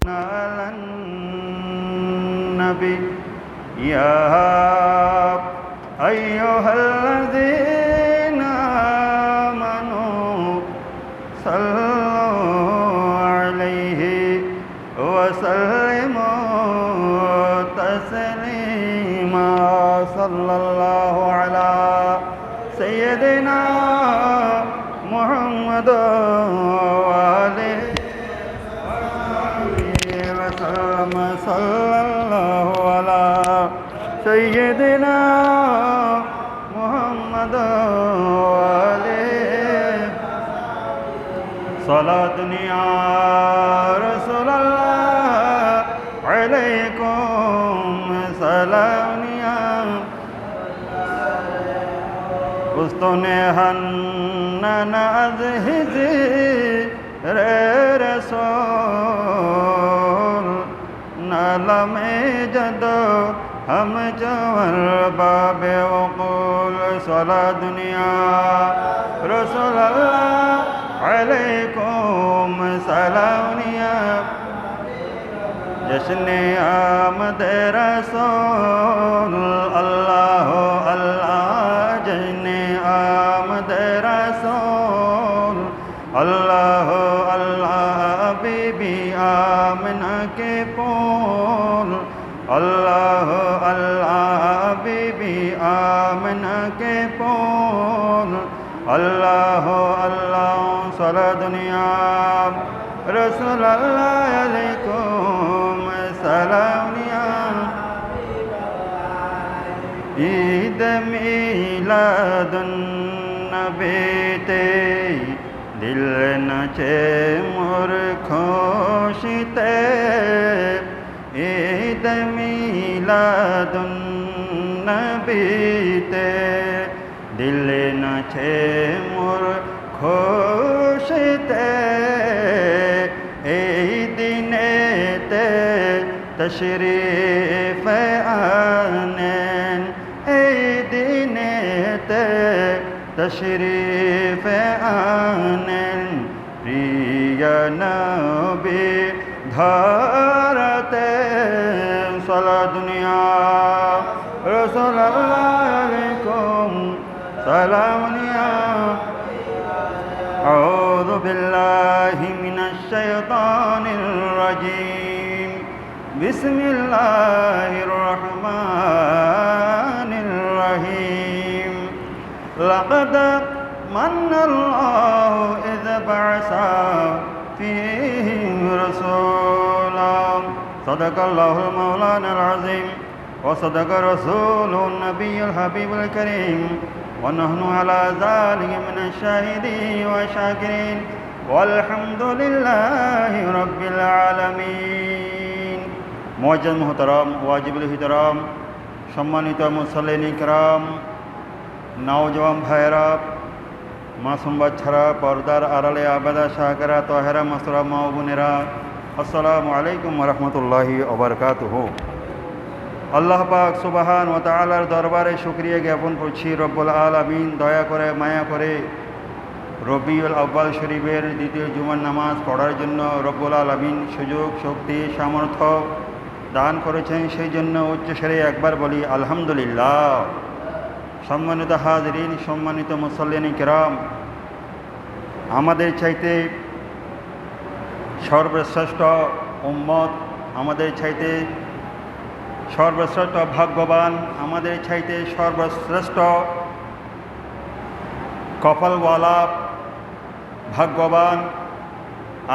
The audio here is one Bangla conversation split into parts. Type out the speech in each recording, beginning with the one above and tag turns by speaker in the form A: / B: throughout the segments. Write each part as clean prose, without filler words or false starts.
A: على النبي يا أيها الذين آمنوا صلوا عليه وسلموا تسليما صلى الله على سيدنا محمد وآله وسلم صلى الله على سيدنا محمد وآله صلاة يا رسول الله عليكم سلام يا بستوني هنن أذهزي رسول نلمي جدو हम जवर बाबे वक़ूल सला दुनिया रसूल अल्लाह अलैकुम सलामिया जश्न आमद रसूल अल्लाह अल्लाह जश्न आमद रसूल अल्लाह अल्लाह बीबी आमना के पोल अल्लाह अल्लाह बीबी आमना के पोल अल्लाह अल्लाह सला दुनिया रसूल अल्लाह अलैकुम सलामिया ईद मिलादुन नबी ते दिल नचे मोर खुशिते ईद मिलादुन नबी ते दिल नचे मोर खुशिते এই দিনেতে তশরিফ আনেন এই দিনেতে তশরিফ আনেন প্রিয় নবী ধরতে সালা দুনিয়া রাসূল আলাইকুম সালামিয়া أعوذ بالله من الشيطان الرجيم بسم الله الرحمن الرحيم لقد من الله إذ بعث فيهم رسولا صدق الله المولانا العظيم وصدق رسوله النبي الحبيب الكريم ونحن على ذلك من الشاهدين والشاكرين والحمد لله رب العالمين معزز محترم واجب الاحترام সম্মানিত মুসল্লিন ইকরাম নওজওয়ান ভাইরা মাসুম বাচ্চারা পর্দার আড়ালে আবাদা সাহাকারা তহেরা মাসরা মা ও বোনেরা আসসালামু আলাইকুম ওয়া রাহমাতুল্লাহি ওয়া বারাকাতুহু আল্লাহ পাক সুবহান ওয়া তাআলার দরবারে শুকরিয়া জ্ঞাপন করছি রব্বুল আলামিন দয়া করে মায়া করে রবিউল আউয়াল শরীফের দ্বিতীয় জুমার নামাজ পড়ার জন্য রব্বুল আলামিন সুযোগ শক্তি সামর্থ্য দান করেছেন সেই জন্য উচ্চস্বরে একবার বলি আলহামদুলিল্লাহ। সম্মানিত হাজরিন সম্মানিত মুসল্লিন কিরাম আমাদের চাইতে সর্বশ্রেষ্ঠ উম্মত আমাদের চাইতে সর্বশ্রেষ্ঠ ভাগ্যবান আমাদের চাইতে সর্বশ্রেষ্ঠ কপালওয়ালা ভাগ্যবান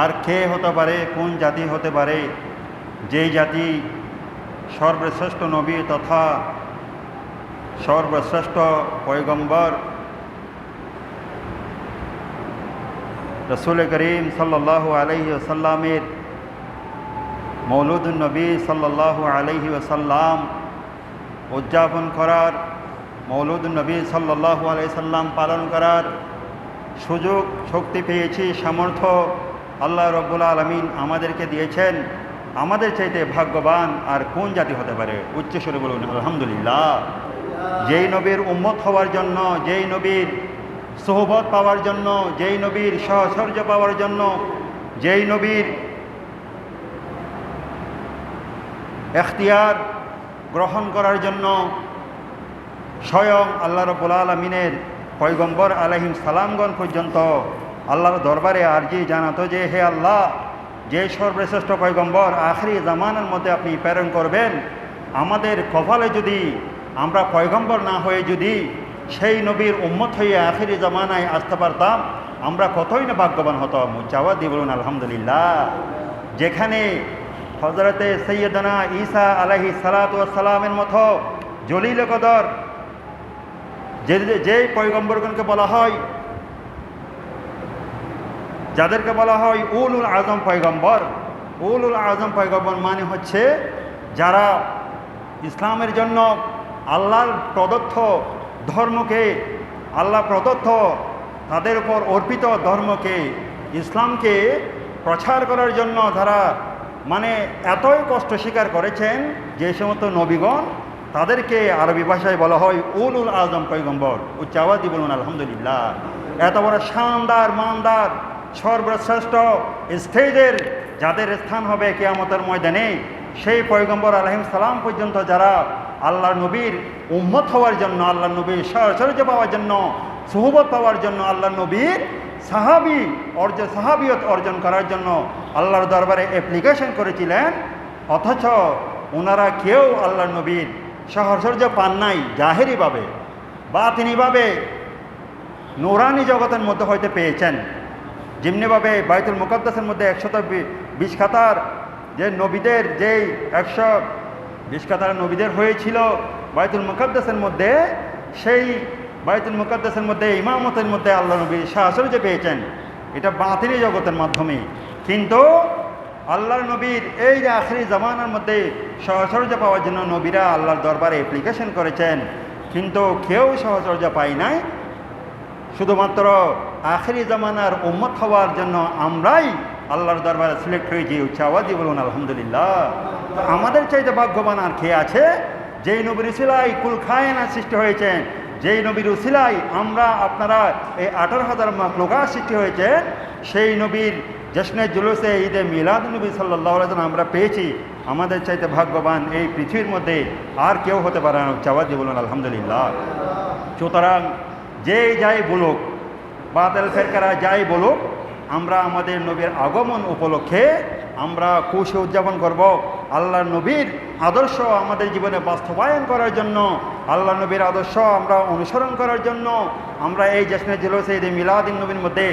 A: আর কে হতে পারে কোন জাতি হতে পারে যেই জাতি সর্বশ্রেষ্ঠ নবী তথা সর্বশ্রেষ্ঠ পয়গম্বর রসুল করিম সাল্লাল্লাহু আলাইহি ওয়াসাল্লামের মৌলুদুন নবী সাল্লাল্লাহু আলাইহি ওয়াসাল্লাম উদযাপন করার মৌলুদুন নবী সাল্লাল্লাহু আলাইহি সাল্লাম পালন করার সুযোগ শক্তি পেয়েছি সামর্থ্য আল্লাহ রব্বুল আলামিন আমাদেরকে দিয়েছেন আমাদের চাইতে ভাগ্যবান আর কোন জাতি হতে পারে উচ্চস্বরে বলুন আলহামদুলিল্লাহ। যেই নবীর উম্মত হওয়ার জন্য যেই নবীর সোহবত পাওয়ার জন্য যেই নবীর সাহচর্য পাওয়ার জন্য যেই নবীর এখতিয়ার গ্রহণ করার জন্য স্বয়ং আল্লাহ রাব্বুল আলামিনের পয়গম্বর আলাইহিস সালামগণ পর্যন্ত আল্লাহর দরবারে আরজি জানাতো যে হে আল্লাহ, যে সর্বশ্রেষ্ঠ পয়গম্বর আখিরি জামানার মধ্যে আপনি প্রেরণ করবেন, আমাদের কপালে যদি আমরা পয়গম্বর না হয়ে যদি সেই নবীর উম্মত হয়ে আখিরি জামানায় আসতে পারতাম, আমরা কতই না ভাগ্যবান হতাম। চাওয়া দিয়ে বলুন আলহামদুলিল্লাহ। যেখানে হযরতে সৈয়দনা ঈসা আলাইহিস সালাতু ওয়াস সালামের মতো জলিল কদর যেই পয়গম্বরগণকে বলা হয়, যাদেরকে বলা হয় উলুল আজম পয়গম্বর। উলুল আজম পয়গম্বর মানে হচ্ছে যারা ইসলামের জন্য আল্লাহর প্রদত্ত ধর্মকে, আল্লাহ প্রদত্ত তাদের উপর অর্পিত ধর্মকে, ইসলামকে প্রচার করার জন্য তারা মানে এতই কষ্ট স্বীকার করেছেন, যে সমস্ত নবীগণ তাদেরকে আরবি ভাষায় বলা হয় উলুল আজম পয়গম্বর। উচ্চাওয়াজি বলুন আলহামদুলিল্লাহ। এত বড় শানদার মানদার সর্বশ্রেষ্ঠ স্টেজের যাদের স্থান হবে কিয়ামতের ময়দানে, সেই পয়গম্বর আলাইহিস সালাম পর্যন্ত যারা আল্লাহর নবীর উম্মত হওয়ার জন্য, আল্লাহর নবীর সাহচর্য পাওয়ার জন্য, সুহবত পাওয়ার জন্য, আল্লাহর নবীর সাহাবিয়ত অর্জন করার জন্য আল্লাহর দরবারে অ্যাপ্লিকেশন করেছিলেন, অথচ ওনারা কেউ আল্লাহর নবীর সাহচর্য পান নাই। জাহেরিভাবে বাতিনিভাবে নূরানি জগতের মধ্যে হয়তো পেয়েছেন। যেমনিভাবে বাইতুল মুকাদ্দাসের মধ্যে 120 কাতার যে নবীদের, যেই 120 কাতার নবীদের হয়েছিল বাইতুল মুকাদ্দাসের মধ্যে, সেই বাইতুল মুকাদ্দাসের মধ্যে ইমামতের মধ্যে আল্লাহ নবী সাহচর্য পেয়েছেন, এটা বাতিনি জগতের মাধ্যমে। কিন্তু আল্লাহর নবীর এই যে আখিরি জামানার মধ্যে সাহচর্য পাওয়ার জন্য নবীরা আল্লাহর দরবারে অ্যাপ্লিকেশন করেছেন, কিন্তু কেউ সাহচর্য পায় নাই। শুধুমাত্র আখিরি জামানার উম্মত হওয়ার জন্য আমরাই আল্লাহর দরবারে সিলেক্ট হয়েছি। উচ্চাওয়াজি বলুন আলহামদুলিল্লাহ। আমাদের চাইতে ভাগ্যবান আর কে আছে? যেই নবীর উসিলায় কুল কায়নাত সৃষ্টি হয়েছেন, যেই নবীর উসিলায় আমরা আপনারা এই 18,000 মাখলুকাত সৃষ্টি হয়েছে, সেই নবীর জশ্নে জুলুসে ঈদে মিলাদ নবী সাল্লাল্লাহু আলাইহি ওয়াসাল্লাম আমরা পেয়েছি। আমাদের চাইতে ভাগ্যবান এই পৃথিবীর মধ্যে আর কেউ হতে পারে না। উচ্চাওয়াজি বলুন আলহামদুলিল্লাহ। সুতরাং যেই যাই বলুক, বাতিল ফেরকারা যাই বলুক, আমরা আমাদের নবীর আগমন উপলক্ষে আমরা খুশি উদযাপন করব। আল্লাহর নবীর আদর্শ আমাদের জীবনে বাস্তবায়ন করার জন্য, আল্লাহ নবীর আদর্শ আমরা অনুসরণ করার জন্য আমরা এই জশ্নে জুলুসে ঈদে মিলাদুন নবীর মধ্যে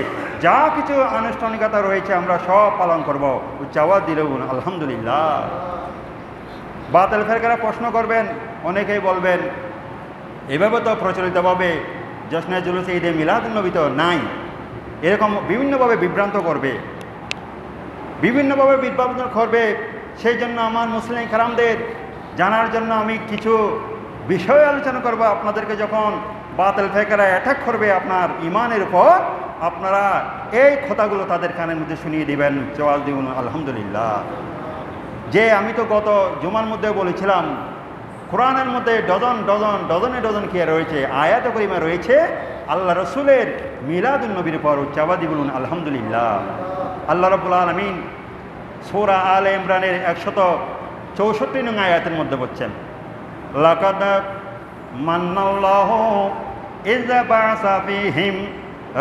A: যা কিছু আনুষ্ঠানিকতা রয়েছে আমরা সব পালন করব। উচ্চাওয়াজ দিলে আলহামদুলিল্লাহ। বাতিল ফেরকারা প্রশ্ন করবেন, অনেকেই বলবেন এভাবে তো প্রচলিতভাবে জশ্নে জুলুসে ঈদে মিলাদুন নবী তো নাই, এরকম বিভিন্নভাবে বিভ্রান্ত করবে, বিভিন্নভাবে বিভ্রান্ত করবে। সেই জন্য আমার মুসলিম কারামদের জানার জন্য আমি কিছু বিষয় আলোচনা করব। আপনাদেরকে যখন বাতিল ফেরকারা অ্যাটাক করবে আপনার ইমানের উপর, আপনারা এই কথাগুলো তাদের কানের মধ্যে শুনিয়ে দিবেন। জবাব দিবেন আলহামদুলিল্লাহ। যে আমি তো গত জুমার মধ্যে বলেছিলাম, কোরআনের মধ্যে ডজনে ডজন কি রয়েছে, আয়াত করিমা রয়েছে আল্লাহ রসুলের মিলাদুন নবীর উপর। উচ্চাবাদি বলুন আলহামদুলিল্লাহ। আল্লাহ রাব্বুল আলামিন সূরা আলে ইমরানের 164 নং আয়াতের মধ্যে বলছেন, লাকাদ মান্নাল্লাহু ইযা বা'সা ফীহিম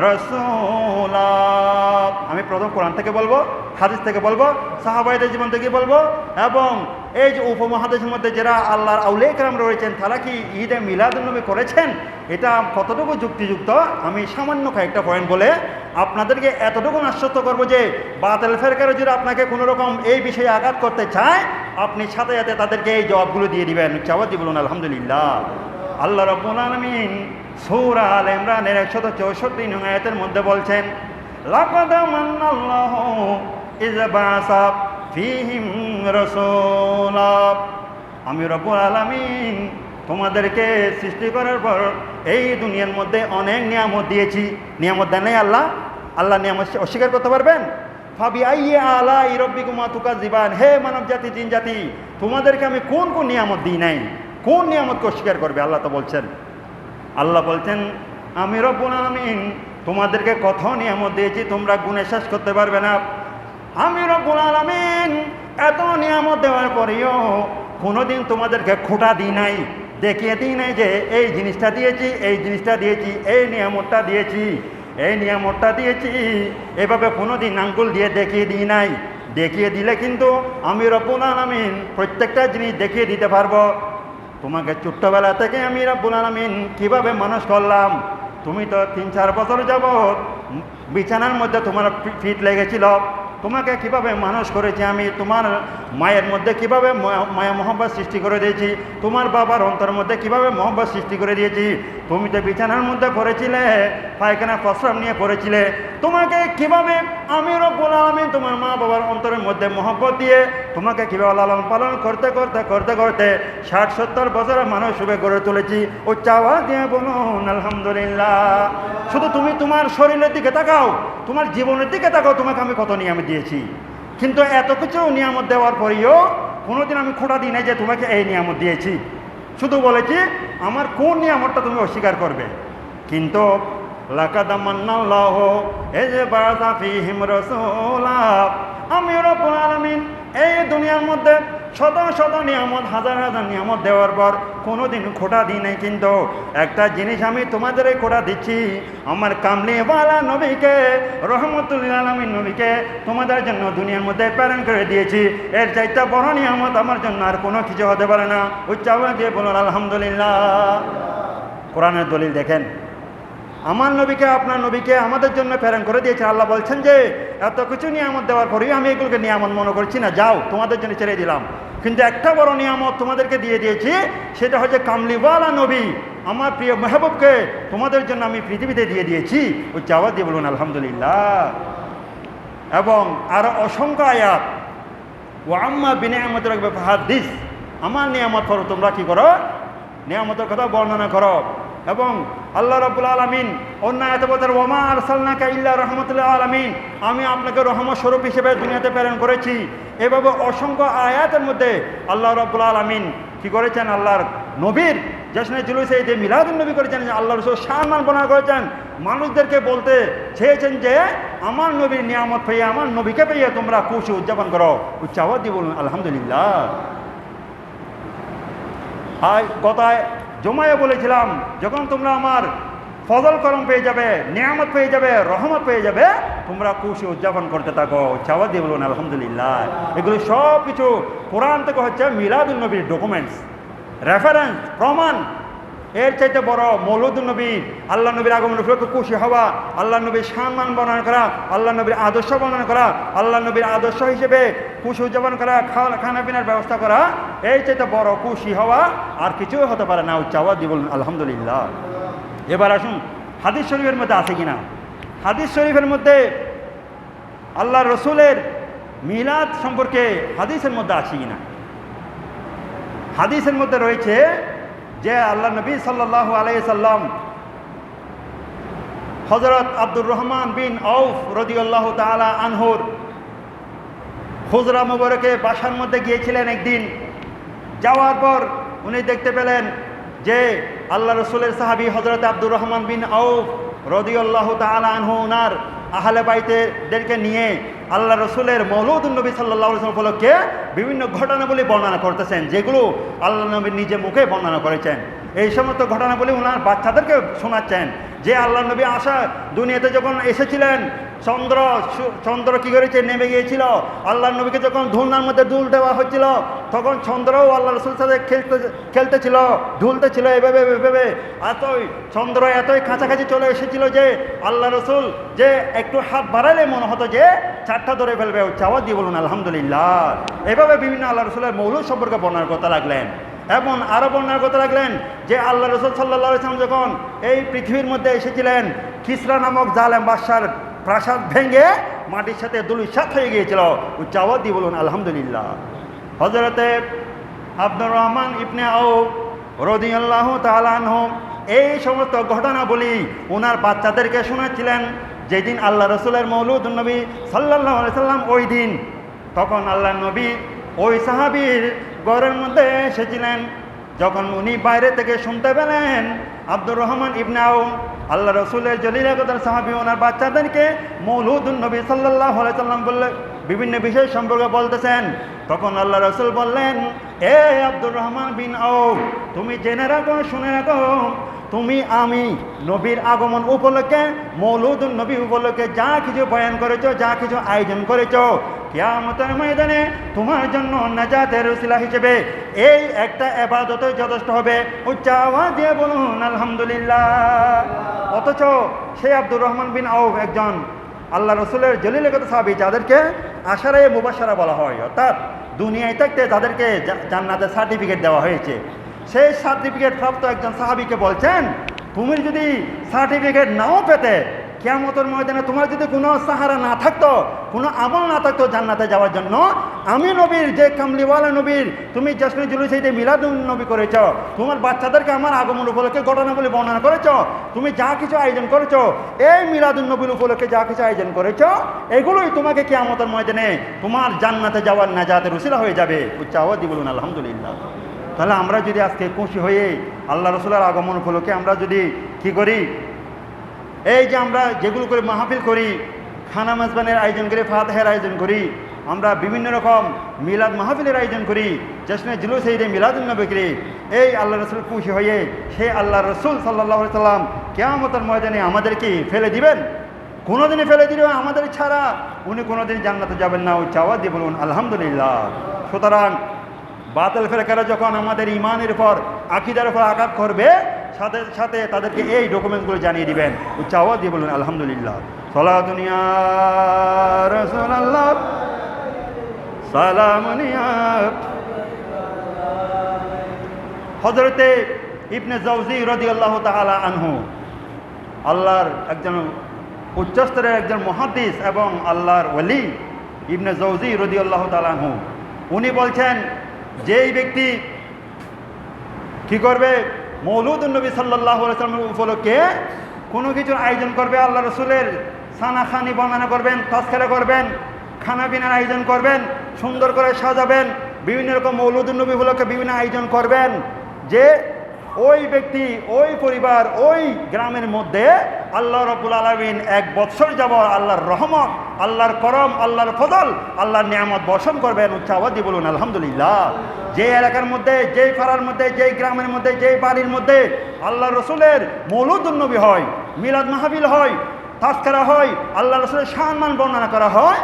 A: রাসূলা। আমি প্রথম কোরআন থেকে বলবো, হাদিস থেকে বলবো, সাহাবায়েদের জীবন থেকে বলবো, এবং এই যে উপমহাদেশের মধ্যে যারা আল্লাহর আউলিয়া কেরাম রয়েছেন তারা কি ঈদে মিলাদুন নবী করেছেন, এটা কতটুকু যুক্তিযুক্ত, আমি সামান্য কয়েকটা পয়েন্ট বলে আপনাদেরকে এতটুকু আশ্বস্ত করবো যে বাতিল ফেরকারা যদি আপনাকে কোনো রকম এই বিষয়ে আঘাত করতে চায়, আপনি সাথে সাথে তাদেরকে এই জবাবগুলো দিয়ে দিবেন। চাওয়াজি বলুন আলহামদুলিল্লাহ। আল্লাহ রাব্বুল আলামিন সূরা আলে ইমরানের 164 নং আয়াতের মধ্যে বলছেন, লাকাদ মান্নাল্লাহু ইযা বা'সা ফীহিম রাসূলা। আমি রব্বুল আলামিন তোমাদেরকে সৃষ্টি করার পর এই দুনিয়ার মধ্যে অনেক নিয়ামত দিয়েছি। নিয়ামত দেন নাই আল্লাহ? আল্লাহ নিয়ামত অস্বীকার করতে পারবেন? ফাবি আইয়ি আলাই রাব্বিকুমা তুকাজ্জিবান। হে মানব জাতি, জিন জাতি, তোমাদেরকে আমি কোন কোন নিয়ামত দিই নাই, কোন নিয়ামতকে অস্বীকার করবে? আল্লাহ তো বলছেন, আল্লাহ বলছেন আমি রব্বুল আলামিন তোমাদেরকে কত নিয়ামত দিয়েছি তোমরা গুণে শেষ করতে পারবে না। আমি রব্বুল আলামিন এত নিয়ামত দেওয়ার পরেও কোনোদিন তোমাদেরকে খোঁটা দিই নাই, দেখিয়ে দিই নাই যে এই জিনিসটা দিয়েছি, এই জিনিসটা দিয়েছি, এই নিয়ামতটা দিয়েছি, এই নিয়ামতটা দিয়েছি, এভাবে কোনোদিন আঙ্গুল দিয়ে দেখিয়ে দিই নাই। দেখিয়ে দিলে কিন্তু আমি রব্বুল আলামিন প্রত্যেকটা জিনিস দেখিয়ে দিতে পারবো। তোমাকে ছোট্টবেলা থেকে আমি রব্বুল আলামিন কীভাবে মানুষ করলাম, তুমি তো 3-4 বছর যাবৎ বিছানার মধ্যে তোমার ফিট লেগেছিল, তোমাকে কিভাবে মানুষ করেছি আমি, তোমার মায়ের মধ্যে কিভাবে মায়া মহব্বত সৃষ্টি করে দিয়েছি, তোমার বাবার অন্তরের মধ্যে কিভাবে মহব্বত সৃষ্টি করে দিয়েছি। তুমি তো বিছানার মধ্যে পড়েছিলে, পায়খানা প্রস্রাব নিয়ে পড়েছিলে, তোমাকে কিভাবে আমি রব্বুল আলামিন তোমার মা বাবার অন্তরের মধ্যে মহব্বত দিয়ে তোমাকে কিভাবে লালন পালন করতে করতে করতে করতে 60-70 বছরের মানুষ রূপে গড়ে তুলেছি। ও চাওয়া দিয়ে বলুন আলহামদুলিল্লাহ। শুধু তুমি তোমার শরীরের দিকে তাকাও, তোমার জীবনের দিকে তাকাও, তোমাকে আমি কত নিয়ামত দিয়েছি। কিন্তু এত কিছু নিয়ামত দেওয়ার পরেও কোনোদিন আমি খোঁটা দিই নাই যে তোমাকে এই নিয়ামত দিয়েছি। শুধু বলেছি আমার কোন নিয়ামতটা তুমি অস্বীকার করবে। কিন্তু লাকাদ মান্নাল্লাহু ইয বা'আসা ফীহিম রাসূলা, আমি রব্বুল আলামিন এই দুনিয়ার মধ্যে শত শত নিয়ামত, হাজার হাজার নিয়ামত দেওয়ার পর কোনোদিন খোঁটা দিই নাই। কিন্তু একটা জিনিস আমি তোমাদের খোঁটা দিচ্ছি, আমার কামলিওয়ালা নবীকে, রহমতুল লিল আলামিন নবীকে তোমাদের জন্য দুনিয়ার মধ্যে প্রেরণ করে দিয়েছি। এর চাইতে বড় নিয়ামত আমার জন্য আর কোনো কিছু হতে পারে না। উচ্চাওয়াজ দিয়ে বলুন আলহামদুলিল্লাহ। কোরআনের দলিল দেখেন, আমার নবীকে, আপনার নবীকে আমাদের জন্য প্রেরণ করে দিয়েছে। আল্লাহ বলছেন যে এত কিছু নিয়ামত দেওয়ার পরেও আমি এগুলোকে নিয়ামত মনে করছি না, যাও তোমাদের জন্য ছেড়ে দিলাম। কিন্তু একটা বড় নিয়ামত তোমাদেরকে দিয়ে দিয়েছি, সেটা হচ্ছে কামলিওয়ালা নবী, আমার প্রিয় মেহবুবকে তোমাদের জন্য আমি পৃথিবীতে দিয়ে দিয়েছি। ওই চাওয়া দিয়ে বলুন আলহামদুলিল্লাহ। এবং আরও অসংখ্য আয়াত, ও আম্মা বিনিয়ামত রাখবে ফাহাদিস, আমার নিয়ামত করো, তোমরা কি করো, নিয়ামতের কথা বর্ণনা করো। এবং আল্লাহ রাব্বুল আলামিন অন্য আয়াতে বলেন ওয়ামা আরসালনাকা ইল্লা রাহমাতুল লিল আলামিন, আমি আপনাকে রহমত স্বরূপ হিসেবে দুনিয়াতে প্রেরণ করেছি। এভাবে অসংখ্য আয়াতের মধ্যে আল্লাহ রাব্বুল আলামিন কি করেছেন, আল্লাহর নবীর জশ্নে জুলুসে যে মিলাদুন নবী করেছেন, আল্লাহ রাসূল সম্মান বর্ণনা করেছেন, মানুষদেরকে বলতে চেয়েছেন যে আমার নবীর নিয়ামত পেয়ে, আমার নবীকে পেয়ে তোমরা খুশি উদযাপন করো। উচ্চাওয়াজ দিয়ে বলুন আলহামদুলিল্লাহ। আর কথায় জমায়ে বলেছিলাম, যখন তোমরা আমার ফজল করম পেয়ে যাবে, নিয়ামত পেয়ে যাবে, রহমত পেয়ে যাবে, তোমরা খুশি উদযাপন করতে থাকো। চাওয়া দিয়ে বলুন আলহামদুলিল্লাহ। এগুলো সব কিছু কোরআন থেকে হচ্ছে মিলাদুন নবীর ডকুমেন্টস, রেফারেন্স, প্রমাণ। এর চাইতে বড় মৌলুদুন নবী, আল্লাহ নবীর আগমন উপলক্ষে খুশি হওয়া, আল্লাহ নবীর সম্মান বর্ণনা করা, আল্লাহ নবীর আদর্শ বর্ণনা করা, আল্লাহ নবীর আদর্শ হিসেবে খুশি উদযাপন করা, খানা পিনার ব্যবস্থা করা, এই চাইতে বড় খুশি হওয়া আর কিছুই হতে পারে না। চাওয়া দিয়ে বলুন আলহামদুলিল্লাহ। এবার আসুন হাদিস শরীফের মধ্যে আছে কিনা, হাদিস শরীফের মধ্যে আল্লাহ রসুলের মিলাদ সম্পর্কে হাদিসের মধ্যে আছে কিনা। হাদিসের মধ্যে রয়েছে যে আল্লাহ নবী সাল্লাল্লাহু আলাইহি সাল্লাম হযরত আব্দুর রহমান বিন আউফ রাদিয়াল্লাহু তাআলা আনহুর হুজরা মুবারকে বাসার মধ্যে গিয়েছিলেন একদিন। যাওয়ার পর উনি দেখতে পেলেন যে আল্লাহ রসুলের সাহাবী হযরত আব্দুর রহমান বিন আউফ রাদিয়াল্লাহু তাআলা আনহু ওনার আহলে বাইতেদেরকে নিয়ে আল্লাহ রসুলের মৌলুদুন নবী সাল্লাল্লাহু আলাইহি ওয়াসাল্লাম উপলক্ষে বিভিন্ন ঘটনাবলী বর্ণনা করতেছেন, যেগুলো আল্লাহ নবী নিজে মুখে বর্ণনা করেছেন। এই সমস্ত ঘটনাবলী ওনার বাচ্চাদেরকে শোনাচ্ছেন যে আল্লাহ নবী আসা দুনিয়াতে যখন এসেছিলেন, চন্দ্র কি করেছে, নেমে গিয়েছিল। আল্লাহ নবীকে যখন ধুলনার মধ্যে দুল দেওয়া হচ্ছিল, তখন চন্দ্রও আল্লাহ রসুলের সাথে খেলতেছিল, ঢুলতেছিল। এভাবে এভাবে চন্দ্র এতই কাছাকাছি চলে এসেছিল যে আল্লাহ রসুল যে একটু হাত বাড়ালে মনে হতো যে 4টা ধরে ফেলবে। চাওয়া দিয়ে বলুন আলহামদুলিল্লাহ। এভাবে বিভিন্ন আল্লাহ রসুলের মৌলুদ সম্পর্কে বর্ণনা করতে লাগলেন। এবং আরও বর্ণনা করতে লাগলেন যে আল্লাহ রসুল সাল্লাল্লাহু আলাইহি ওয়াসাল্লাম যখন এই পৃথিবীর মধ্যে এসেছিলেন, কিসরা নামক জালেম বাদশার প্রাসাদ ভেঙে মাটির সাথে ধূলিসাৎ হয়ে গিয়েছিল। চাওয়া দিয়ে বলুন আলহামদুলিল্লাহ। হযরতে আব্দুর রহমান ইবনে আউফ রাদিয়াল্লাহু তাআলা আনহু এই সমস্ত ঘটনাবলী ওনার বাচ্চাদেরকে শোনাচ্ছিলেন। যেদিন আল্লাহ রসুলের মৌলুদুন নবী সাল্লাল্লাহু আলাইহি সাল্লাম ওই দিন, তখন আল্লাহ নবী ওই সাহাবীর ঘরের মধ্যে এসেছিলেন। যখন উনি বাইরে থেকে শুনতে পেলেন আব্দুর রহমান ইবনে আউফ আল্লাহ রসুলের জলিল কদর সাহাবী ওনার বাচ্চাদেরকে মৌলুদুন নবী সাল্লাল্লাহু আলাইহি সাল্লাম বিভিন্ন বিষয় সম্পর্কে বলতেছেন। তখন আল্লাহ রাসূল বললেন, এ আব্দুর রহমান বিন আউফ, তুমি জেনে রাখো, শুনে রাখো, তুমি আমি নবীর আগমন উপলক্ষে, মৌলুদুন নবী উপলক্ষে যা কিছু বয়ান করেছো, যা কিছু আয়োজন করেছো, কিয়ামতের ময়দানে তোমার জন্য নাজাতের উসিলা হিসেবে এই একটা ইবাদতই যথেষ্ট হবে। উচ্চ আওয়াজ দিয়ে বলুন আলহামদুলিল্লাহ। অথচ সেই আব্দুর রহমান বিন আউফ একজন আল্লাহ রসুলের জলিলগত সাহাবী, যাদেরকে আশারায়ে মুবাশশারা বলা হয়, অর্থাৎ দুনিয়ায় থাকতে তাদেরকে জান্নাতের সার্টিফিকেট দেওয়া হয়েছে। সেই সার্টিফিকেট প্রাপ্ত একজন সাহাবীকে বলছেন, তুমি যদি সার্টিফিকেট নাও পেতে, কিয়ামতের ময়দানে তোমার যদি কোনো সাহারা না থাকতো, কোনো আমল না থাকতো জান্নাতে যাওয়ার জন্য, আমি নবীর যে কামলিওয়ালা নবীর তুমি জশ্নে জুলুস ঈদে মিলাদুন নবী করেছ, তোমার বাচ্চাদেরকে আমার আগমন উপলক্ষে ঘটনাবলী বর্ণনা করেছ, তুমি যা কিছু আয়োজন করেছ, এই মিলাদুন নবীর উপলক্ষে যা কিছু আয়োজন করেছ, এগুলোই তোমাকে কিয়ামতের ময়দানে তোমার জান্নাতে যাওয়ার নাজাতের উসিলা হয়ে যাবে। উচ্চ আওয়াজ দিয়ে বলুন আলহামদুলিল্লাহ। তাহলে আমরা যদি আজকে খুশি হয়ে আল্লাহ রসুলের আগমন উপলক্ষে আমরা যদি কি করি, এই যে আমরা যেগুলো করে মাহফিল করি, খানা মেজবানের আয়োজন করি, ফাতিহার আয়োজন করি, আমরা বিভিন্ন রকম মিলাদ মাহফিলের আয়োজন করি, জশ্নে জুলুস ঈদে মিলাদুন নবী করি, এই আল্লাহ রসুল খুশি হয়ে সেই আল্লাহ রসুল সাল্লাল্লাহু আলাইহি সাল্লাম কিয়ামতের ময়দানে আমাদেরকে ফেলে দিবেন? কোনোদিনই ফেলে দিবেন আমাদের ছাড়া? উনি কোনোদিন জান্নাতে যাবেন না। ওই চাওয়া দিয়ে বলুন আলহামদুলিল্লাহ। সুতরাং বাতিল ফেরেকারা যখন আমাদের ইমানের উপর, আকীদার উপর আঘাত করবে, সাথে সাথে তাদেরকে এই ডকুমেন্টসগুলো জানিয়ে দিবেন। উচ্চ আওয়াজ দিয়ে বলুন আলহামদুলিল্লাহ। সালাতুন ইয়া রাসূলুল্লাহ, সালামুন ইয়া। হযরতে ইবনে জাওজি রাদিয়াল্লাহু তাআলা আনহু, আল্লাহর একজন উচ্চস্তরের একজন মুহাদ্দিস এবং আল্লাহর ওলি ইবনে জাওজি রাদিয়াল্লাহু তাআলা আনহু, উনি বলছেন, যেই ব্যক্তি কি করবে, মৌলুদুন নবী সাল্লাল্লাহু আলাইহি ওয়াসাল্লাম উপলক্ষে কোনো কিছুর আয়োজন করবে, আল্লাহ রসুলের সানাখানি বর্ণনা করবেন, তাজকিরা করবেন, খানা পিনার আয়োজন করবেন, সুন্দর করে সাজাবেন, বিভিন্ন রকম মৌলুদুন নবী উপলক্ষে বিভিন্ন আয়োজন করবেন, যে ওই ব্যক্তি, ওই পরিবার, ওই গ্রামের মধ্যে আল্লাহ রাব্বুল আলামিন 1 বৎসর যাব আল্লাহর রহমত, আল্লাহর করম, আল্লাহর ফজল, আল্লাহর নিয়ামত বর্ষণ করবেন। উচ্চ আওয়াজ দিয়ে বলুন আলহামদুলিল্লাহ। যে এলাকার মধ্যে, যেই পাড়ার মধ্যে, যেই গ্রামের মধ্যে, যেই বাড়ির মধ্যে আল্লাহ রসুলের মৌলুদুন নবী হয়, মিলাদ মাহফিল হয়, তাজকিরা হয়, আল্লাহ রসুলের সম্মান বর্ণনা করা হয়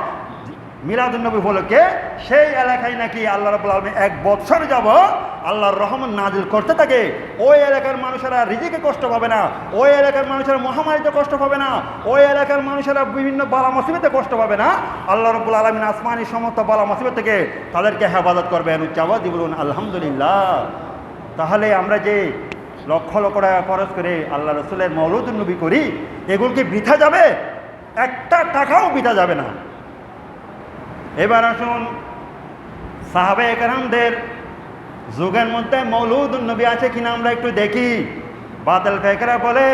A: মিলাদুন নবী উপলক্ষে, সেই এলাকায় নাকি আল্লাহ রাব্বুল আলামিন 1 বৎসর যাব আল্লাহর রহমত নাজিল করতে থাকে। ওই এলাকার মানুষেরা রিজিকে কষ্ট পাবে না, ওই এলাকার মানুষেরা মহামারীতে কষ্ট পাবে না, ওই এলাকার মানুষেরা বিভিন্ন বালা মুসিবতে কষ্ট পাবে না। আল্লাহ রাব্বুল আলামিন আসমানি সমস্ত বালা মুসিবত থেকে তাদেরকে হেফাজত করবেন। উচ্চ আওয়াজ দিয়ে বলুন আলহামদুলিল্লাহ। তাহলে আমরা যে লক্ষ লক্ষ টাকা খরচ করে আল্লাহ রসুলের মৌলুদুন নবী করি, এগুলোকে বৃথা যাবে? একটা টাকাও বৃথা যাবে না। এবার আসুন, সাহাবায়ে কেরামদের যুগের মধ্যে মৌলুদুন নবী আছে কিনা আমরা একটু দেখি। বাতিল ফেরেকারা বলে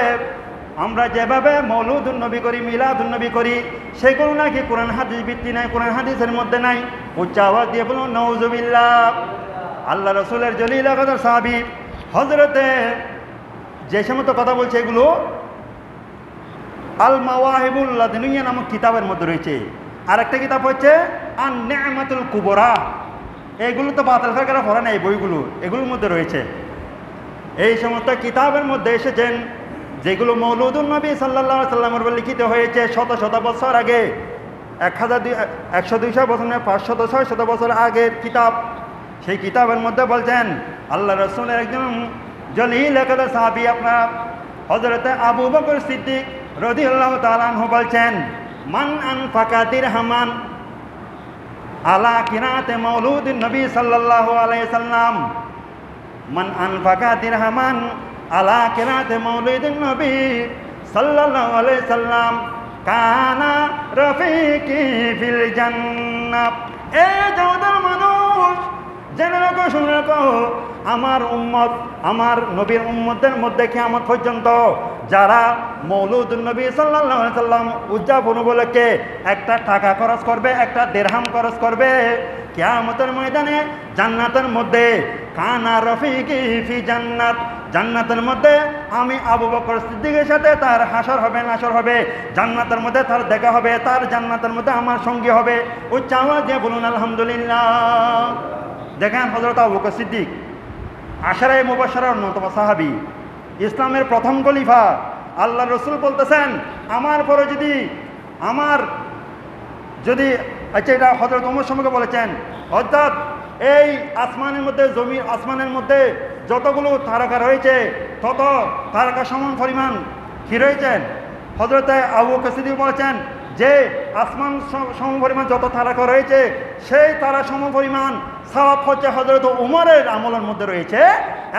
A: আমরা যেভাবে মৌলুদুন নবী করি, মিলাদুন নবী করি, সেগুলো নাকি কোরআন হাদিস ভিত্তি নাই, কোরআন হাদিসের মধ্যে নাই। উচ্চ আওয়াজ দিয়ে বলুন নাউজুবিল্লাহ। আল্লাহ রসুলের জলিল সাহাবী হযরতে যে সমস্ত কথা বলছে, এগুলো আল মাওয়াহিবুল লাদুনিয়া নামক কিতাবের মধ্যে রয়েছে। আর একটা কিতাব হচ্ছে আন নি'মাতুল কুবরা। এইগুলো তো বাতিল ফেরেকারা পড়ে না, এই বইগুলো এগুলোর মধ্যে রয়েছে। এই সমস্ত কিতাবের মধ্যে এসেছেন যেগুলো মৌলুদুন নবী সাল্লাল্লাহু আলাইহি সাল্লামের উপর লিখিত হয়েছে শত শত বছর আগে, 100-200 বছর নয়, 500-600 বছর আগের কিতাব। সেই কিতাবের মধ্যে বলছেন আল্লাহ রসুলের একজন জলিল সাহাবী আপনার হযরতে আবু বকর সিদ্দিক রাদিয়াল্লাহু তাআলা আনহু বলছেন, মান আনফাকা দিরহামান আলা কিরাতে মৌলুদিন নবী সাল্লাল্লাহু আলাইহি সাল্লাম, মান আনফাকা দিরহামান আলা কিরাতে মৌলুদিন নবী সাল্লাল্লাহু আলাইহি সাল্লাম কানা রফিকি ফিল জান্নাহ। এই জগতের মানুষ জেনে রাখো, শুনে রাখো, আমার উম্মত, আমার নবীর উম্মতদের মধ্যে কিয়ামত পর্যন্ত যারা মৌলুদুন নবী সাল্লাল্লাহু আলাইহি সাল্লাম উদযাপন উপলক্ষে একটা টাকা খরচ করবে, একটা দিরহাম খরচ করবে, কিয়ামতের ময়দানে জান্নাতের মধ্যে কানা রফিকি ফি জান্নাত, জান্নাতের মধ্যে আমি আবু বকর সিদ্দিকের সাথে তার হাসর হবে, নাসর হবে, জান্নাতের মধ্যে তার দেখা হবে, তার জান্নাতের মধ্যে আমার সঙ্গী হবে। উচ্চ আওয়াজ দিয়ে বলুন আলহামদুলিল্লাহ। দেখেন হযরত আবু বকর সিদ্দিক আশারায়ে মুবাশশারার অন্যতম সাহাবী, ইসলামের প্রথম খলিফা। আল্লাহ রসুল বলতেছেন আমার পরে যদি আচ্ছা, এটা হযরত ওমর সম্পর্কে বলেছেন, অর্থাৎ এই আসমানের মধ্যে যতগুলো তারকা রয়েছে তত তারকা সমান পরিমাণ কি রয়েছেন। হযরতে আবু বকর সিদ্দিক বলেছেন যে আসমান সম পরিমাণ যত তারকা রয়েছে সেই তারা সম পরিমাণ সওয়াব হচ্ছে হযরত উমরের আমলের মধ্যে রয়েছে,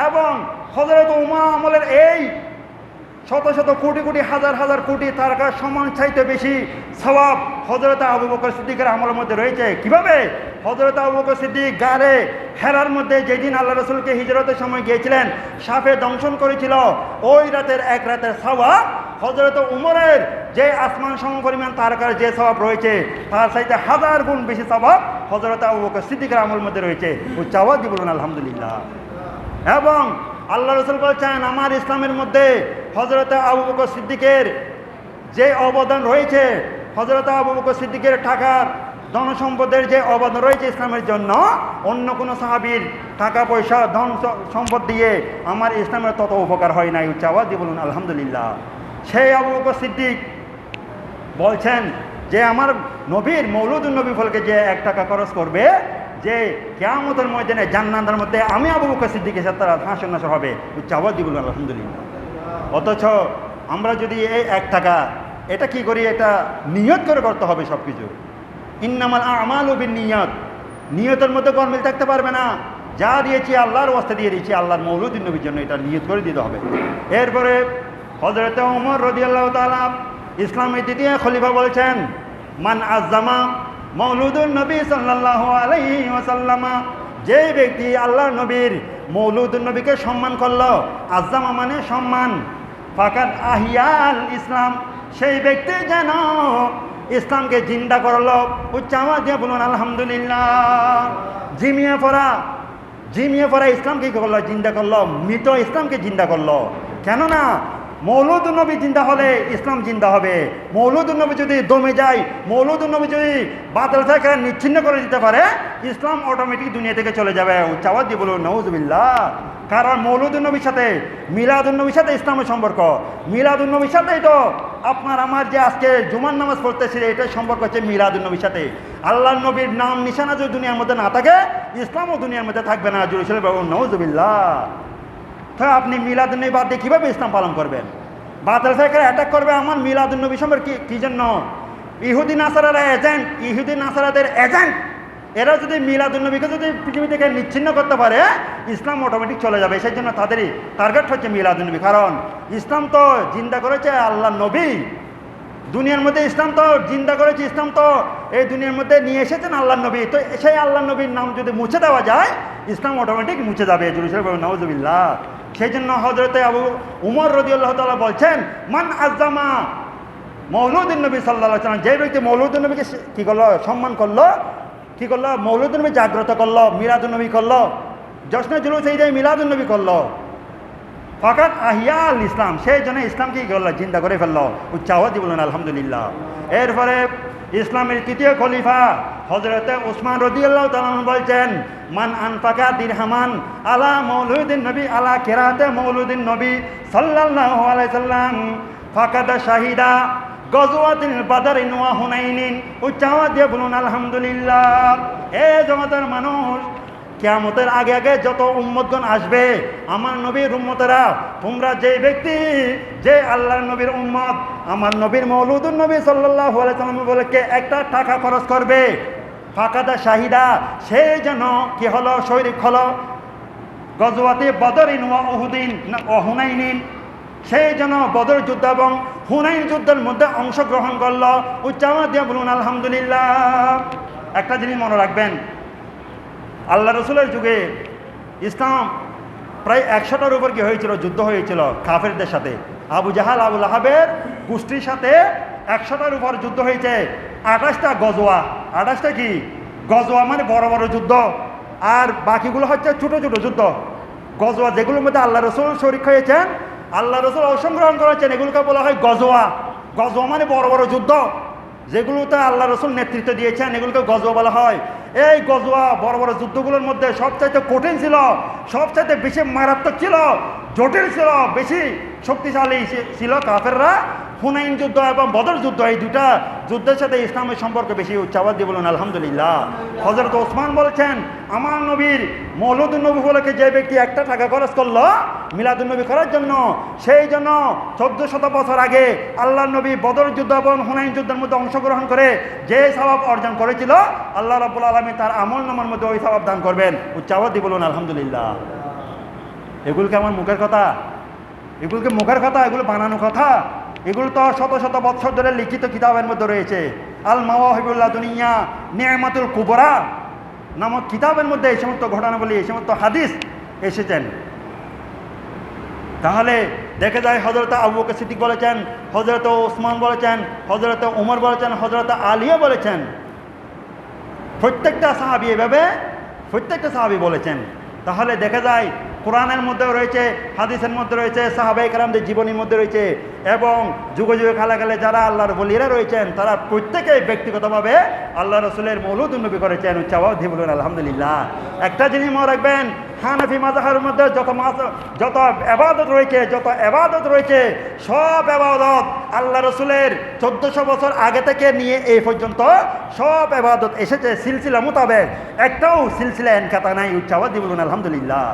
A: এবং হযরত উমর আমলের এই শত শত কোটি কোটি হাজার হাজার কোটি তারকার সমান চাইতে বেশি সওয়াব হযরত আবু বকর সিদ্দিকের আমলের মধ্যে রয়েছে। কিভাবে? হযরত আবু বকর সিদ্দিক গারে হেরার মধ্যে যেদিন আল্লাহ রসুলকে হিজরতের সময় গিয়েছিলেন, সাপে দংশন করেছিল, ওই রাতের এক রাতের সওয়াব হযরত উমরের যে আসমান সম পরিমাণ তারকার যে সওয়াব রয়েছে তার চাইতে হাজার গুণ বেশি সওয়াব হযরত আবু বকর সিদ্দিকের আমলের মধ্যে রয়েছে। উচ্চ আওয়াজ দিয়ে বলুন আলহামদুলিল্লাহ। এবং আল্লাহ রসুল বলছেন আমার ইসলামের মধ্যে হযরত আবু বকর সিদ্দিকের যে অবদান রয়েছে, হযরত আবু বকর সিদ্দিকের টাকার ধন সম্পদের যে অবদান রয়েছে ইসলামের জন্য, অন্য কোনো সাহাবীর টাকা পয়সা ধন সম্পদ দিয়ে আমার ইসলামের তত উপকার হয় নাই। উচ্চ আওয়াজ দিয়ে বলুন আলহামদুলিল্লাহ। সেই আবু বকর সিদ্দিক বলছেন যে আমার নবীর মৌলুদুন নবী ফলকে যে 1 টাকা খরচ করবে, যে কিয়ামতের ময়দানে জান্নাতের মধ্যে আমি আবু বকর সিদ্দিকের সাথে তার হাসর নাসর হবে। উচ্চ আওয়াজ দিয়ে বলুন আলহামদুলিল্লাহ। অথচ আমরা যদি এই 1 টাকা এটা কি করি, এটা নিয়ত করে করতে হবে সব কিছু। ইন্নামাল আমালু বিন্নিয়াত, নিয়তের মধ্যে গরমিল থাকতে পারবে না। যা দিয়েছি আল্লাহর ওয়াস্তে দিয়ে দিয়েছি, আল্লাহর মৌলুদুন নবীর জন্য, এটা নিয়ত করে দিতে হবে। এরপরে হযরত ওমর রাদিয়াল্লাহু তাআলা ইসলামের দ্বিতীয় খলিফা বলছেন মান আযজামা মৌলুদুন নবী সাল্লাল্লাহু আলাইহি ওয়াসাল্লাম, যে ব্যক্তি আল্লাহর নবীর মৌলুদুন নবীকে সম্মান করলো, আযজামা মানে সম্মান, ফাকাদ আহিয়াল ইসলাম, সেই ব্যক্তি যেন ইসলামকে জিন্দা করলো। উচ্চ আওয়াজ দিয়ে বলুন আলহামদুলিল্লাহ। জিমিয়ে পড়া ইসলামকে কি করলো? জিন্দা করলো। মৃত ইসলামকে জিন্দা করলো। কেননা মৌলুদুন নবী জিন্দা হলে ইসলাম জিন্দা হবে। মৌলুদুন নবী যদি দমে যায়, মৌলুদুন নবী যদি বাতিল থেকে নিচ্ছিন্ন করে দিতে পারে, ইসলাম অটোমেটিক দুনিয়া থেকে চলে যাবে। উচ্চ আওয়াজ দিয়ে বলুন নাউজুবিল্লাহ। কারণ মৌলুদুন নবীর সাথে মিলাদুন নবীর সাথে ইসলামের সম্পর্ক। মিলাদুন নবীর সাথেই তো আপনার আমার যে আজকে জুমার নামাজ পড়তেছি, এটার সম্পর্ক হচ্ছে মিলাদুন নবীর সাথে। আল্লাহর নবীর নাম নিশানা যদি দুনিয়ার মধ্যে না থাকে, ইসলামও দুনিয়ার মধ্যে থাকবে না। জুরুসলে বলুন নাউজুবিল্লাহ। তো আপনি মিলাদুন নবী বাদ দিয়ে কীভাবে ইসলাম পালন করবেন? বাতিল ফিরকা অ্যাটাক করবে আমার মিলাদুন নবী সম্পর্কে। কি জন্য? ইহুদি নাসারারা এজেন্ট, ইহুদি নাসারাদের এজেন্ট। এরা যদি মিলাদুন নবীকে যদি পৃথিবী থেকে নিচ্ছিন্ন করতে পারে, ইসলাম অটোমেটিক চলে যাবে। সেই জন্য তাদেরই টার্গেট হচ্ছে মিলাদুন নবী। কারণ ইসলাম তো জিন্দা করেছে আল্লাহ নবী, দুনিয়ার মধ্যে ইসলাম তো জিন্দা করেছে, ইসলাম তো এই দুনিয়ার মধ্যে নিয়ে এসেছেন আল্লাহ নবী। তো সেই আল্লাহ নবীর নাম যদি মুছে দেওয়া যায়, ইসলাম অটোমেটিক মুছে যাবে। নাউজুবিল্লাহ। সেই জন্য হযরতে আবু উমর রাদিয়াল্লাহু তাআলা বলছেন মান আযজামা মৌলুদুন নবী সাল্লাল্লাহু আলাইহি ওয়াসাল্লাম, যে ব্যক্তি মৌলুদুন নবীকে কি করলো? সম্মান করলো, কি করলো? মৌলুদুন নবী জাগ্রত করলো, মিলাদুন নবী করলো, জশ্নে জুলুস এই যে মিলাদুন নবী করলো, ফাকাদ আহিয়াল ইসলাম, সেই জন্য ইসলামকে কি করলো? জিন্দা করে ফেললো। উচ্চ আওয়াজ দিয়ে বলুন আলহামদুলিল্লাহ। এরপরে ইসলামের তৃতীয় খলিফা হযরতে উসমান রাদিয়াল্লাহু তাআলা বলছেন মান আনফাকা দিরহামান আলা মৌলুদিন নবী আলা কিরাতে মৌলুদিন নবী সাল্লাল্লাহু আলাইহি সাল্লাম ফাকাদ শাহিদা গজওয়াতিল বাদরিন ওয়া হুনাইনিন। উচ্চ আওয়াজ দিয়ে বলুন আলহামদুলিল্লাহ। এ জগতের মানুষ, কিয়ামতের আগে আগে যত উম্মতগণ আসবে, আমার নবীর উম্মতেরা, তোমরা যে ব্যক্তি যে আল্লাহর নবীর উম্মত, আমার নবীর মৌলুদুন নবী সাল্লাল্লাহু আলাইহি ওয়াসাল্লাম বলে কে 1 টাকা খরচ করবে, ফাকাদা শাহিদা, সেই যেন কি হলো? শরীক হলো গজওয়াতে বদরিন ওয়া উহুদিন ওয়া হুনাইনিন, সেই যেন বদর যুদ্ধ এবং হুনাইন যুদ্ধের মধ্যে অংশগ্রহণ করলো। উচ্চ আওয়াজ দিয়ে বলুন আলহামদুলিল্লাহ। একটা জিনিস মনে রাখবেন, আল্লাহ রসুলের যুগে ইসলাম প্রায় 100টার উপর কি হয়েছিল? যুদ্ধ হয়েছিল কাফেরদের সাথে। আবু জাহাল আবু লাহাবের গোষ্ঠীর সাথে 100টার উপর যুদ্ধ হয়েছে। 28টা গজওয়া। 28টা কি? গজওয়া মানে বড় বড় যুদ্ধ, আর বাকিগুলো হচ্ছে ছোট ছোট যুদ্ধ। গজওয়া যেগুলোর মধ্যে আল্লাহ রসুল শরীক হয়েছেন, আল্লাহ রসুল অংশগ্রহণ করেছেন, এগুলোকে বলা হয় গজওয়া। গজওয়া মানে বড় বড় যুদ্ধ, যেগুলোতে আল্লাহ রসুল নেতৃত্ব দিয়েছেন, এগুলোকে গজওয়া বলা হয়। এই গজওয়া বড় বড় যুদ্ধগুলোর মধ্যে সবচাইতে কঠিন ছিল, সবচাইতে বেশি মারাত্মক ছিল, জটিল ছিল, বেশি শক্তিশালী ছিল কাফেররা হুনাইন যুদ্ধ এবং বদর যুদ্ধ। এই দুটা যুদ্ধের সাথে ইসলামের সম্পর্ক বেশি। উচ্চাবাদ দিয়ে বলুন আলহামদুলিল্লাহ। হযরত ওসমান বলেছেন, আমার নবীর মৌলুদুন নবী উপলক্ষে যে ব্যক্তি 1 টাকা খরচ করলো মিলাদুন নবী করার জন্য, সেই জন্য 1400 বছর আগে আল্লাহ নবী বদর যুদ্ধ এবং হুনাইন যুদ্ধের মধ্যে অংশগ্রহণ করে যে সওয়াব অর্জন করেছিল, আল্লাহ রাব্বুল আলামিন তার আমলনামার মধ্যে ওই সওয়াব দান করবেন। উচ্চাবাদ দিয়ে বলুন আলহামদুলিল্লাহ। এগুলো কি আমার মুখের কথা? এগুলো কি মুখের কথা? এগুলো বানানো কথা? এগুলো তো শত শত বছর ধরে লিখিত কিতাবের মধ্যে রয়েছে। আল মাওয়াহিবুল্লাহ দুনিয়া নিয়ামাতুল কুবরা নামক কিতাবের মধ্যে এই সমস্ত ঘটনাবলী, এই সমস্ত হাদিস এসেছেন। তাহলে দেখে যায় হযরত আবু বকর সিদ্দিক বলেছেন, হযরত ওসমান বলেছেন, হযরত ওমর বলেছেন, হযরত আলীও বলেছেন। প্রত্যেকটা সাহাবী এভাবে প্রত্যেকটা সাহাবী বলেছেন। তাহলে দেখা যায় কোরআনের মধ্যেও রয়েছে, হাদিসের মধ্যে রয়েছে, সাহাবায়ে কেরামদের জীবনীর মধ্যে রয়েছে, এবং যুগে যুগে কালে যারা আল্লাহর ওলিরা রয়েছেন তারা প্রত্যেকেই ব্যক্তিগতভাবে আল্লাহ রসুলের মৌলুদ নবী করেছেন। উচ্চাবাদ দিয়ে বলুন আলহামদুলিল্লাহ। একটা জিনিস মনে রাখবেন, হানাফি মাযহাবের মধ্যে যত এবাদত রয়েছে সব এবাদত আল্লাহ রসুলের 1400 বছর আগে থেকে নিয়ে এই পর্যন্ত সব এবাদত এসেছে সিলসিলা মোতাবেক, একটাও সিলসিলা এনকাতা নাই। উচ্চাবাদ দিয়ে বলুন আলহামদুলিল্লাহ।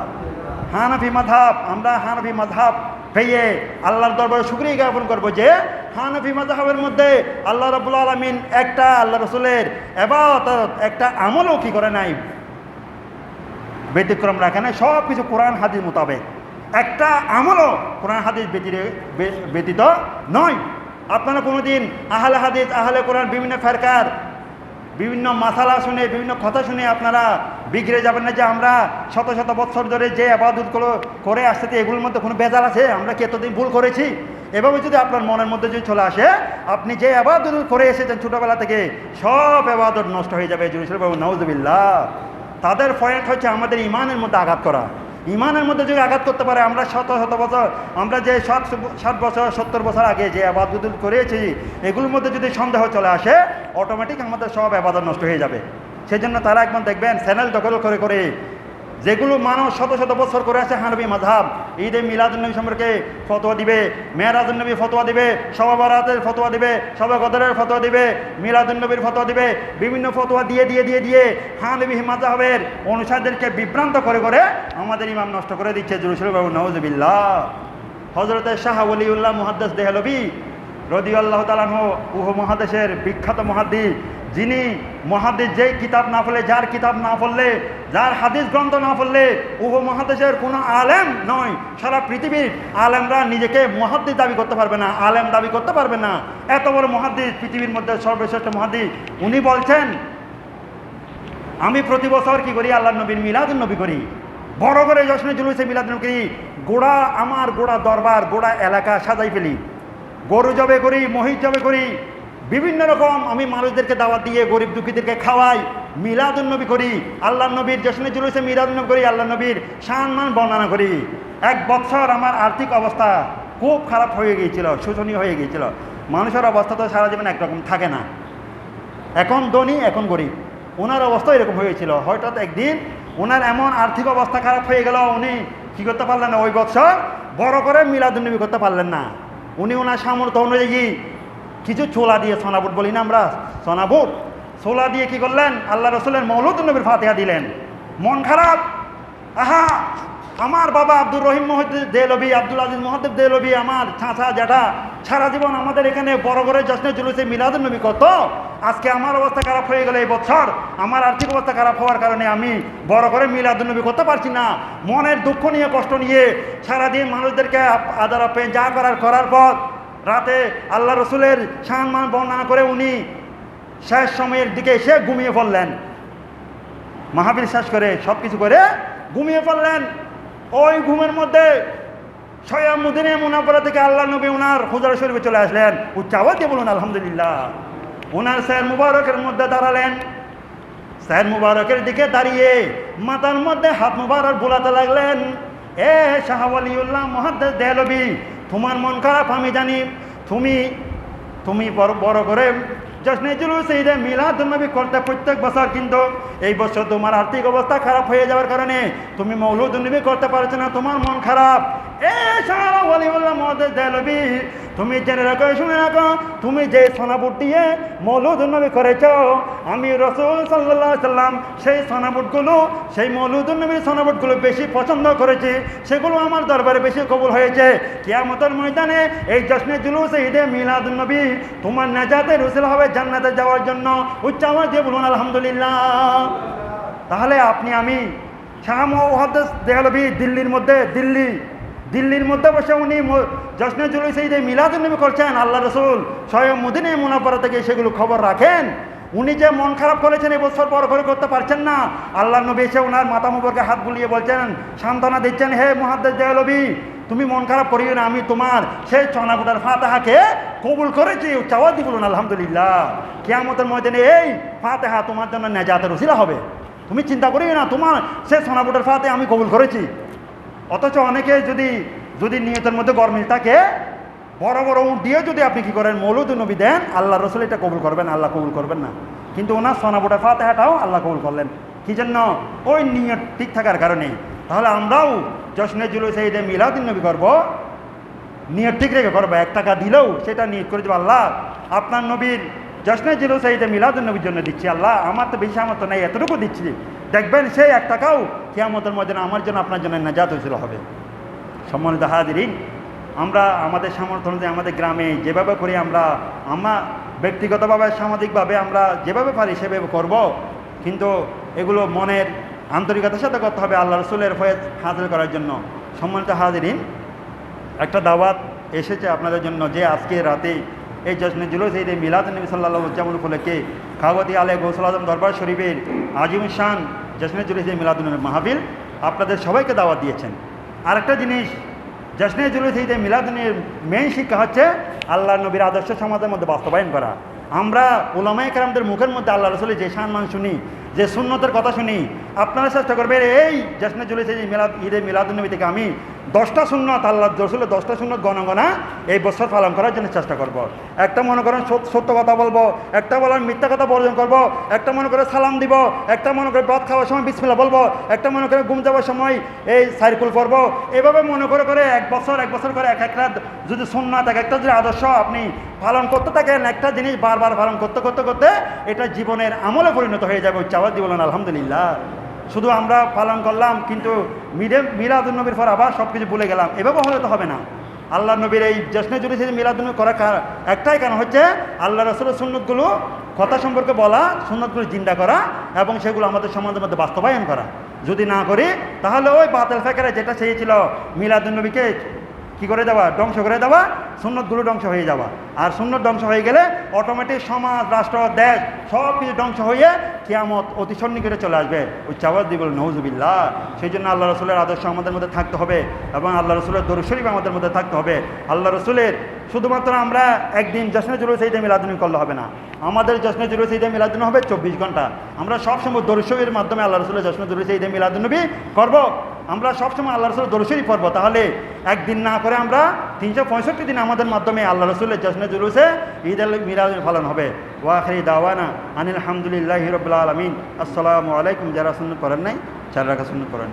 A: হানাফি মাযহাব, আমরা হানাফি মাযহাব পেয়ে আল্লাহর দরবারে শুকরিয়া জ্ঞাপন করবো যে হানাফি মাযহাবের মধ্যে আল্লাহ রাব্বুল আলামিন একটা আল্লাহ রসুলের ইবাদত, একটা আমলও কি করে নাই, ব্যতিক্রম রাখে নাই। সব কিছু কোরআন হাদিস মোতাবেক, একটা আমলও কোরআন হাদিস ব্যতীত নয়। আপনারা কোনোদিন আহলে হাদিস, আহলে কোরআন বিভিন্ন ফেরকার বিভিন্ন মাসালা শুনে, বিভিন্ন কথা শুনে আপনারা বিগড়ে যাবেন না যে আমরা শত শত বছর ধরে যে ইবাদতগুলো করে আসতে এগুলোর মধ্যে কোনো বেজাল আছে, আমরা কি এতদিন ভুল করেছি? এভাবে যদি আপনার মনের মধ্যে যদি চলে আসে, আপনি যে ইবাদত করে এসেছেন ছোটোবেলা থেকে সব ইবাদত নষ্ট হয়ে যাবে। নাউজুবিল্লাহ। তাদের পয়েন্ট হচ্ছে আমাদের ইমানের মধ্যে আঘাত করা। ইমানের মধ্যে যদি আঘাত করতে পারে, আমরা শত শত বছর, আমরা যে 60 বছর 70 বছর আগে যে ইবাদত করেছি এগুলোর মধ্যে যদি সন্দেহ চলে আসে, অটোমেটিক আমাদের সব ইবাদত নষ্ট হয়ে যাবে। সেই জন্য তারা একবার দেখবেন চ্যানেল দখল করে করে যেগুলো মানুষ শত শত বছর করে আছে, হানফি মাযহাব ঈদে মিলাদুন্নবী সম্পর্কে ফতোয়া দিবে, মেরাজুন্নবী ফতোয়া দিবে, শবে বরাতের ফতোয়া দিবে, শবে কদরের ফতোয়া দিবে, মিলাদুন্নবীর ফতোয়া দিবে, বিভিন্ন ফতোয়া দিয়ে হানফি মাযহাবের অনুসারীদেরকে বিভ্রান্ত করে করে আমাদের ইমাম নষ্ট করে দিচ্ছে। নাউজুবিল্লাহ। হযরতে শাহ ওলিউল্লাহ মুহাদ্দিস দেহলভী রাদিয়াল্লাহু তাআলা আনহু, মুহাদ্দিসের বিখ্যাত মুহাদ্দিস, যিনি মুহাদ্দিস যেই কিতাব না পড়লে, যার কিতাব না পড়লে, যার হাদিস গ্রন্থ না পড়লে মুহাদ্দিসের কোনো আলেম নয়। সারা পৃথিবীর আলেমরা নিজেকে মুহাদ্দিস দাবি করতে পারবে না, আলেম দাবি করতে পারবে না। এত বড় মুহাদ্দিস, পৃথিবীর মধ্যে সর্বশ্রেষ্ঠ মুহাদ্দিস, উনি বলছেন আমি প্রতি বছর কি করি, আল্লাহর নবীর মিলাদুন নবী করি, বড় করে জশ্নে জুলুসে মিলাদুন নবী করি, গোড়া দরবার, গোড়া এলাকা সাজাই ফেলি, গরু জবে করি, মহিষ জবে করি, বিভিন্ন রকম আমি মানুষদেরকে দাওয়াত দিয়ে গরিব দুঃখীদেরকে খাওয়াই, মিলাদুন নবী করি, আল্লাহর নবীর জশ্নে জুলুসে মিলাদুন নবী করি, আল্লাহর নবীর সম্মান বর্ণনা করি। 1 বছর আমার আর্থিক অবস্থা খুব খারাপ হয়ে গিয়েছিল, শোচনীয় হয়ে গিয়েছিল। মানুষের অবস্থা তো সারা জীবন একরকম থাকে না, এখন ধনী এখন গরিব, ওনার অবস্থা এরকম হয়েছিল। হয়তো একদিন ওনার এমন আর্থিক অবস্থা খারাপ হয়ে গেল, উনি কী করতে পারলেন না, ওই বছর বড় করে মিলাদুন নবী করতে পারলেন না। উনি ওনার সামর্থ্য অনুযায়ী কিছু ছোলা দিয়ে, সোনাবুট বলি না আমরা, সোনাবুট, ছোলা দিয়ে কি করলেন, আল্লাহ রসুলের মৌলুদ নবীর ফাতিহা দিলেন। মন খারাপ, আহা আমার বাবা আব্দুর রহিম মুহাদ্দিস দেহলভী, আব্দুল আজিজ মুহাদ্দিস দেহলভী, আমার চাচা জ্যাঠা সারা জীবন আমাদের এখানে বড় করে জশ্নে জুলুসে মিলাদুন নবী কত, আজকে আমার অবস্থা খারাপ হয়ে গেল, এই বছর আমার আর্থিক অবস্থা খারাপ হওয়ার কারণে আমি বড় করে মিলাদুন নবী করতে পারছি না। মনের দুঃখ নিয়ে, কষ্ট নিয়ে সারাদিন মানুষদেরকে আদার আপে যা করার পর রাতে আল্লাহ রসুলের সম্মান বর্ণনা করে উনি শেষ সময়ের দিকে এসে ঘুমিয়ে পড়লেন। মাহফিল শেষ করে সব কিছু করে ঘুমিয়ে পড়লেন। ওই ঘুমের মধ্যে সৈয়দ মদিনা মুনাওয়ারা থেকে আল্লাহ নবী ওনার হুজরা শরীফে চলে আসলেন। উচ্চাওয়াজ দিয়ে বলুন আলহামদুলিল্লাহ। ওনার স্যার মুবারকের মধ্যে দাঁড়ালেন, স্যার মুবারকের দিকে দাঁড়িয়ে মাথার মধ্যে হাত মুবারক বোলাতে লাগলেন, এ শাহ ওয়ালিউল্লাহ মুহাদ্দিস দেহলভী, তোমার মন খারাপ আমি জানি। তুমি তুমি বড় করে জশ্নে জুলুস ঈদে মিলাদুন্নবী করতে প্রত্যেক বছর, কিন্তু এই বছর তোমার আর্থিক অবস্থা খারাপ হয়ে যাওয়ার কারণে তুমি মৌলুদুন্নবী করতে পারছো না, তোমার মন খারাপ। এ শাহ ওয়ালিউল্লাহ মুহাদ্দিস দেহলভী, তুমি জেনে রাখো, শুনে রাখো, তুমি যে সোনাবুট দিয়ে মৌলুদুন্নবী করেছ, আমি রাসূল সাল্লাল্লাহু আলাইহি সাল্লাম সেই সোনাবুটগুলো, সেই মৌলুদুন্নবীর সোনাবুটগুলো বেশি পছন্দ করেছি, সেগুলো আমার দরবারে বেশি কবুল হয়েছে। কিয়ামতের ময়দানে এই জশ্নে জুলুস ঈদে মিলাদুন্নবী তোমার নাজাতের উসিলা হবে জান্নাতে যাওয়ার জন্য। উচ্চ আওয়াজ দিয়ে বলুন আলহামদুলিল্লাহ। তাহলে আপনি আমি শাহ মুহাদ্দিস দেহলভী দিল্লির মধ্যে বসে উনি জশ্নে জুলুস ঈদে মিলাদুন্নবী করছেন, আল্লাহ রাসূল স্বয়ং মদিনা মুনাওয়ারা থেকে সেগুলো খবর রাখেন। উনি যে মন খারাপ করেছেন এবছর বড় করে করতে পারছেন না, আল্লাহ নবী এসে ওনার মাথা মুবারকে হাত বুলিয়ে বলছেন, সান্ত্বনা দিচ্ছেন, হে মুহাদ্দিস দেহলভী, তুমি মন খারাপ করিও না, আমি তোমার সেই চনাবুটার ফাতিহাকে কবুল করেছি। উচ্চ আওয়াজ দিয়ে বলুন আলহামদুলিল্লাহ। কিয়ামতের ময়দানে এই ফাতিহা তোমার জন্য নাজাতের উসিলা হবে। তুমি চিন্তা করিও না, তোমার সেই চনাবুটার ফাতিহা আমি কবুল করেছি। অথচ অনেকে যদি নিয়তের মধ্যে গরমিল থাকে, বড় বড় উঠ দিয়ে যদি আপনি কি করেন মৌলুদুন্নবী দেন, আল্লাহ রাসূল এটা কবুল করবেন, আল্লাহ কবুল করবেন না। কিন্তু ওনার সোনাবুটা ফাতিহাটাও আল্লাহ কবুল করলেন। কি জন্য? ওই নিয়ত ঠিক থাকার কারণে। তাহলে আমরাও জশ্নে জুলুস ঈদে মিলাদুন্নবী করব, নিয়ত ঠিক রেখে করবো। 1 টাকা দিলেও সেটা নিয়ত করে দেবো, আল্লাহ আপনার নবীর জশ্নে জুলুস ঈদে মিলাদুন্নবীর জন্য দিচ্ছি, আল্লাহ আমার তো বেশি সামর্থ্য নেই, এতটুকু দিচ্ছি। দেখবেন সেই 1 টাকাও কিয়ামতের ময়দানে আমার জন্য আপনার জন্য নাজাত উসিলা হবে। সম্মানিত হাজিরিন, আমরা আমাদের সামর্থ্য অনুযায়ী আমাদের গ্রামে যেভাবে করি, আমরা ব্যক্তিগতভাবে সামাজিকভাবে আমরা যেভাবে পারি সেভাবে করব, কিন্তু এগুলো মনের আন্তরিকতার সাথে করতে হবে আল্লাহ রাসূলের ফয়েজ হাসিল করার জন্য। সম্মানিত হাজিরিন, একটা দাওয়াত এসেছে আপনাদের জন্য, যে আজকে রাতে এই জশ্নে জুলুস ঈদে মিলাদুন্নবী সাল্লাল্লাহু আলাইহি ওয়াসাল্লাম উপলক্ষে খাগতি আলে গৌসুল আজম দরবার শরীফের আজিম শান জশ্নে জুলুস ঈদে মিলাদুন্নবী মাহফিল আপনাদের সবাইকে দাওয়াত দিয়েছেন। আরেকটা জিনিস, জশ্নে জুলুস ঈদে মিলাদুন্নবীর মেইন শিক্ষা হচ্ছে আল্লাহ নবীর আদর্শ সমাজের মধ্যে বাস্তবায়ন করা। আমরা উলামায়ে কেরামদের মুখের মধ্যে আল্লাহ রাসূলের যে সম্মান শুনি, যে সুন্নতের কথা শুনি, আপনারা চেষ্টা করবেন এই জশ্নে জুলুস ঈদে মিলাদুন্নবী থেকে আমি 10টা সুন্নত, আল্লাহ রসুলের 10টা সুন্নত গণগণা এই বছর পালন করার জন্য চেষ্টা করব। একটা মনে করেন সত্য কথা বলবো, একটা বলার মিথ্যা কথা বর্জন করব, একটা মনে করে সালাম দিব, একটা মনে করে ভাত খাওয়ার সময় বিসমিল্লাহ বলবো, একটা মনে করে ঘুম যাওয়ার সময় এই সাইকুল করব। এভাবে মনে করে এক বছর করে এক একটা যদি সুন্নাত, এক একটা যদি আদর্শ আপনি পালন করতে থাকেন, একটা জিনিস বারবার পালন করতে করতে করতে এটা জীবনের আমলে পরিণত হয়ে যাবে। চাওয়া দিয়ে বলেন আলহামদুলিল্লাহ। শুধু আমরা পালন করলাম কিন্তু মিলাদুন্নবীর পর আবার সব কিছু ভুলে গেলাম, এভাবে হলে তো হবে না। আল্লাহ নবীর এই জশ্নে জুলুস ঈদে মিলাদুন্নবী করার একটাই কারণ হচ্ছে আল্লাহ রাসূলের সুন্নতগুলো কথা সম্পর্কে বলা, সুন্নতগুলো জিন্দা করা এবং সেগুলো আমাদের সমাজের মধ্যে বাস্তবায়ন করা। যদি না করি তাহলে ওই বাতিল ফেকেরা যেটা চেয়েছিল মিলাদুন্নবীকে কি করে দেওয়া, ধ্বংস করে দেওয়া, সুন্নতগুলো ধ্বংস হয়ে যাওয়া। আর সুন্নত ধ্বংস হয়ে গেলে অটোমেটিক সমাজ, রাষ্ট্র, দেশ সব কিছু ধ্বংস হয়ে কিয়ামত অতি সন্নিকটে চলে আসবে। ওই চাওয়াজ দিয়ে বলুন নউজুবিল্লাহ। সেই জন্য আল্লাহ রসুলের আদর্শ আমাদের মধ্যে থাকতে হবে এবং আল্লাহ রসুলের দরুদ শরীফ আমাদের মধ্যে থাকতে হবে। আল্লাহ রসুলের শুধুমাত্র আমরা একদিন জশ্নে জুলুস ঈদে মিলাদুন্নবী করলে হবে না, আমাদের জশ্নে জুলুস ঈদে মিলাদুন্নবী হবে 24 ঘন্টা। আমরা সবসময় দরুদ শরীফের মাধ্যমে আল্লাহ রসুলের জশ্নে জুলুস ঈদে মিলাদুন্নবী করব। আমরা সবসময় আল্লাহ রসুলের দরুদ শরীফ পড়ব। তাহলে একদিন না করে আমরা 365 দিন আমাদের মাধ্যমে আল্লাহ রসুলের জশ্নে জুলুসে ঈদ মিলাদুন্নবী পালন হবে। ওয়া আখিরি দাওয়ানা আনিল হামদুলিল্লাহি রাব্বিল আলামিন। আসসালামু আলাইকুম। যারা সুন্নাত পড়েন নাই, 4 রাকাত সুন্নাত পড়েন।